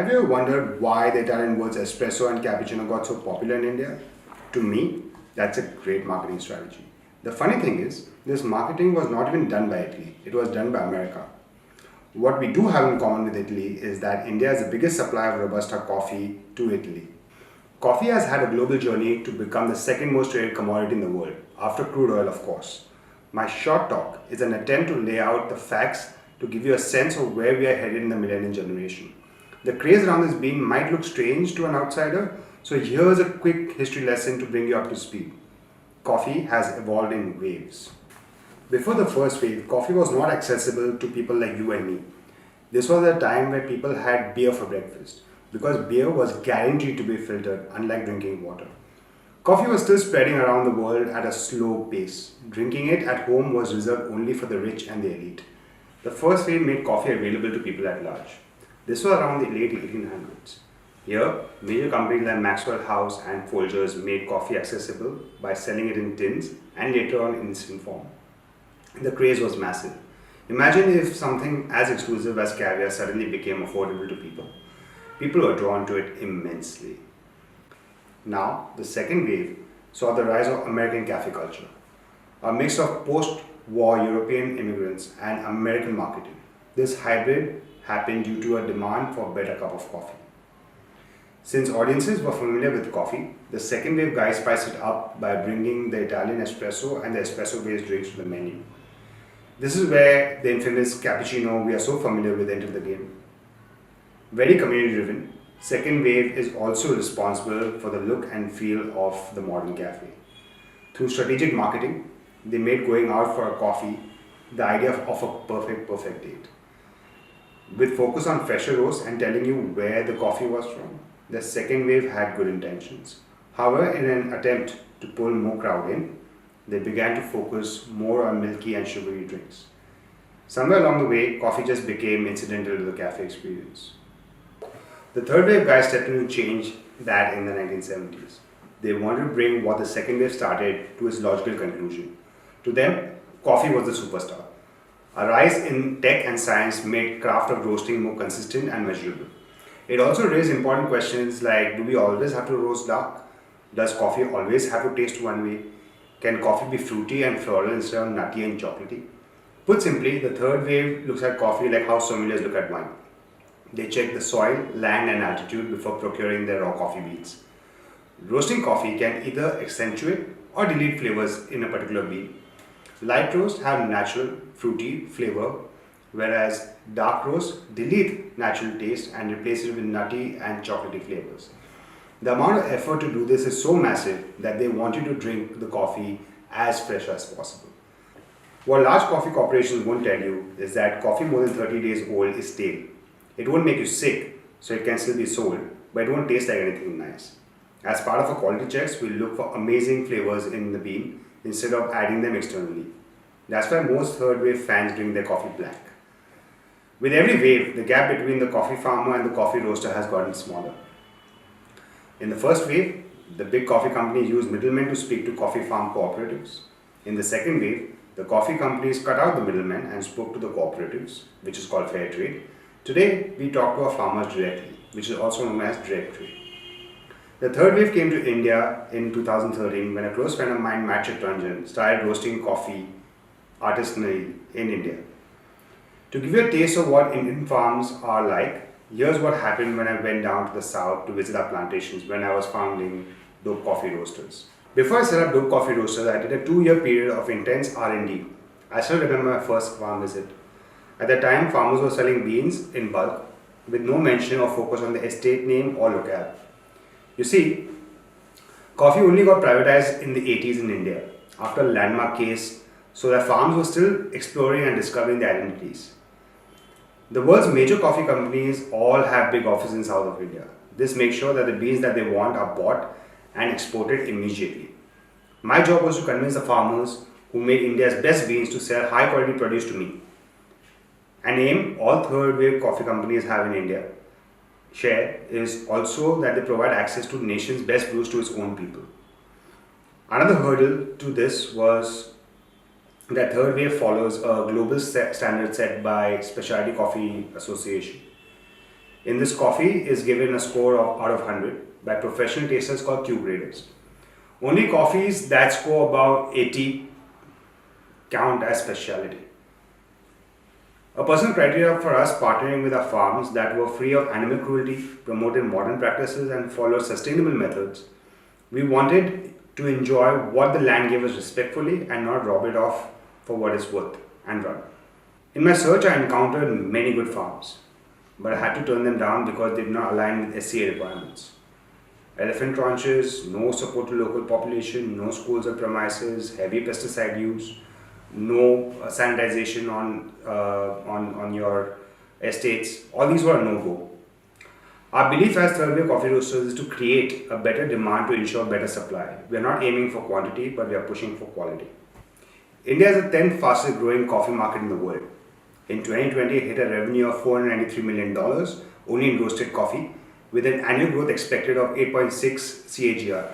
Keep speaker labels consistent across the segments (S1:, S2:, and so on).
S1: Have you ever wondered why the Italian words espresso and cappuccino got so popular in India? To me, that's a great marketing strategy. The funny thing is, this marketing was not even done by Italy, it was done by America. What we do have in common with Italy is that India is the biggest supplier of Robusta coffee to Italy. Coffee has had a global journey to become the second most traded commodity in the world, after crude oil, of course. My short talk is an attempt to lay out the facts to give you a sense of where we are headed in the millennial generation. The craze around this bean might look strange to an outsider, so here's a quick history lesson to bring you up to speed. Coffee has evolved in waves. Before the first wave, coffee was not accessible to people like you and me. This was a time where people had beer for breakfast, because beer was guaranteed to be filtered, unlike drinking water. Coffee was still spreading around the world at a slow pace. Drinking it at home was reserved only for the rich and the elite. The first wave made coffee available to people at large. This was around the late 1800s. Here, major companies like Maxwell House and Folgers made coffee accessible by selling it in tins and later on in instant form. The craze was massive. Imagine if something as exclusive as caviar suddenly became affordable to people. People were drawn to it immensely. Now, the second wave saw the rise of American cafe culture, a mix of post-war European immigrants and American marketing. This hybrid happened due to a demand for a better cup of coffee. Since audiences were familiar with coffee, the second wave guys spiced it up by bringing the Italian espresso and the espresso-based drinks to the menu. This is where the infamous cappuccino we are so familiar with entered the game. Very community-driven, second wave is also responsible for the look and feel of the modern cafe. Through strategic marketing, they made going out for a coffee the idea of a perfect date. With focus on fresher roast and telling you where the coffee was from, the second wave had good intentions. However, in an attempt to pull more crowd in, they began to focus more on milky and sugary drinks. Somewhere along the way, coffee just became incidental to the cafe experience. The third wave guys stepped in to change that in the 1970s. They wanted to bring what the second wave started to its logical conclusion. To them, coffee was the superstar. A rise in tech and science made craft of roasting more consistent and measurable. It also raised important questions like, do we always have to roast dark? Does coffee always have to taste one way? Can coffee be fruity and floral instead of nutty and chocolatey? Put simply, the third wave looks at coffee like how sommeliers look at wine. They check the soil, land and altitude before procuring their raw coffee beans. Roasting coffee can either accentuate or delete flavors in a particular bean. Light roasts have natural, fruity flavor, whereas dark roasts delete natural taste and replace it with nutty and chocolatey flavors. The amount of effort to do this is so massive that they want you to drink the coffee as fresh as possible. What large coffee corporations won't tell you is that coffee more than 30 days old is stale. It won't make you sick, so it can still be sold, but it won't taste like anything nice. As part of our quality checks, we look for amazing flavors in the bean instead of adding them externally. That's why most third wave fans drink their coffee black. With every wave, the gap between the coffee farmer and the coffee roaster has gotten smaller. In the first wave, the big coffee companies used middlemen to speak to coffee farm cooperatives. In the second wave, the coffee companies cut out the middlemen and spoke to the cooperatives, which is called fair trade. Today, we talk to our farmers directly, which is also known as direct trade. The third wave came to India in 2013 when a close friend of mine, Matt Chittaranjan, started roasting coffee artisanally in India. To give you a taste of what Indian farms are like, here's what happened when I went down to the south to visit our plantations when I was founding Dope Coffee Roasters. Before I set up Dope Coffee Roasters, I did a 2-year period of intense R&D. I still remember my first farm visit. At that time, farmers were selling beans in bulk with no mention or focus on the estate name or locale. You see, coffee only got privatized in the 80s in India after a landmark case, so that farms were still exploring and discovering their identities. The world's major coffee companies all have big offices in south of India. This makes sure that the beans that they want are bought and exported immediately. My job was to convince the farmers who made India's best beans to sell high quality produce to me. An aim all third wave coffee companies have in India share is also that they provide access to the nation's best brews to its own people. Another hurdle to this was that third wave follows a global standard set by Specialty Coffee Association. In this, coffee is given a score of out of 100 by professional tasters called Q graders. Only coffees that score above 80 count as specialty. A personal criteria for us partnering with our farms that were free of animal cruelty, promoted modern practices, and followed sustainable methods. We wanted to enjoy what the land gave us respectfully and not rob it off for what it's worth and run. In my search, I encountered many good farms, but I had to turn them down because they did not align with SCA requirements. Elephant ranches, no support to local population, no schools or premises, heavy pesticide use, no sanitization on your estates. All these were a no-go. Our belief as Third Wave Coffee Roasters is to create a better demand to ensure better supply. We are not aiming for quantity, but we are pushing for quality. India is the 10th fastest growing coffee market in the world. In 2020, it hit a revenue of $493 million only in roasted coffee, with an annual growth expected of 8.6 CAGR.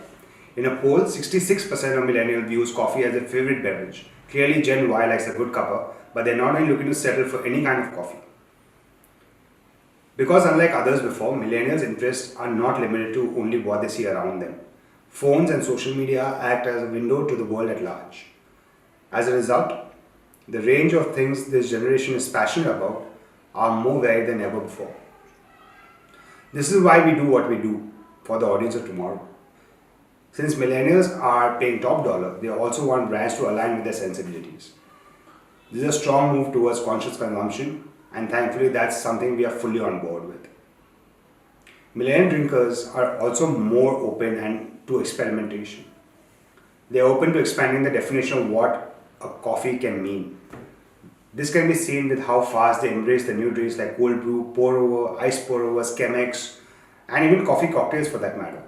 S1: In a poll, 66% of millennials views coffee as their favorite beverage. Clearly, Gen Y likes a good cuppa, but they're not only looking to settle for any kind of coffee. Because unlike others before, millennials' interests are not limited to only what they see around them. Phones and social media act as a window to the world at large. As a result, the range of things this generation is passionate about are more varied than ever before. This is why we do what we do for the audience of tomorrow. Since millennials are paying top dollar, they also want brands to align with their sensibilities. This is a strong move towards conscious consumption, and thankfully that's something we are fully on board with. Millennial drinkers are also more open and to experimentation. They are open to expanding the definition of what a coffee can mean. This can be seen with how fast they embrace the new drinks like cold brew, pour over, ice pour over, Chemex, and even coffee cocktails for that matter.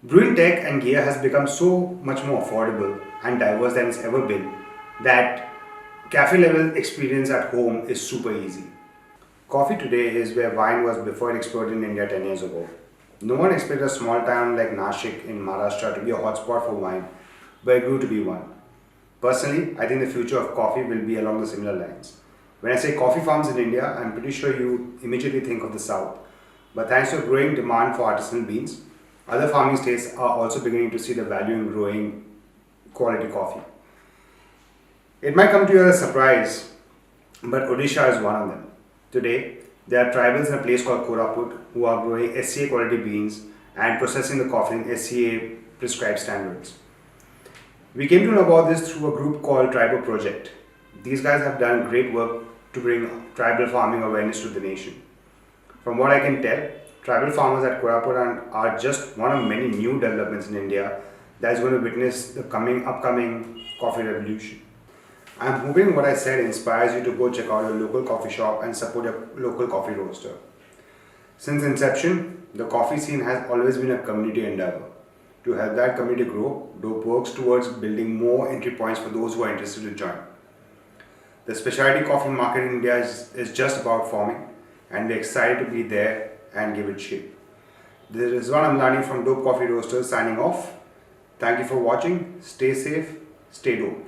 S1: Brewing tech and gear has become so much more affordable and diverse than it's ever been that cafe level experience at home is super easy. Coffee today is where wine was before it exploded in India 10 years ago. No one expected a small town like Nashik in Maharashtra to be a hotspot for wine, but it grew to be one. Personally, I think the future of coffee will be along the similar lines. When I say coffee farms in India, I'm pretty sure you immediately think of the South. But thanks to a growing demand for artisanal beans, other farming states are also beginning to see the value in growing quality coffee. It might come to you as a surprise, but Odisha is one of them. Today, there are tribals in a place called Koraput who are growing SCA quality beans and processing the coffee in SCA prescribed standards. We came to know about this through a group called Tribal Project. These guys have done great work to bring tribal farming awareness to the nation. From what I can tell, tribal farmers at Koraput are just one of many new developments in India that is going to witness the upcoming coffee revolution. I'm hoping what I said inspires you to go check out your local coffee shop and support your local coffee roaster. Since inception, the coffee scene has always been a community endeavor. To help that community grow, DOPE works towards building more entry points for those who are interested to join. The specialty coffee market in India is just about forming, and we're excited to be there and give it shape. This is Rizwan Amlani from DOPE Coffee Roasters signing off. Thank you for watching. Stay safe, stay dope.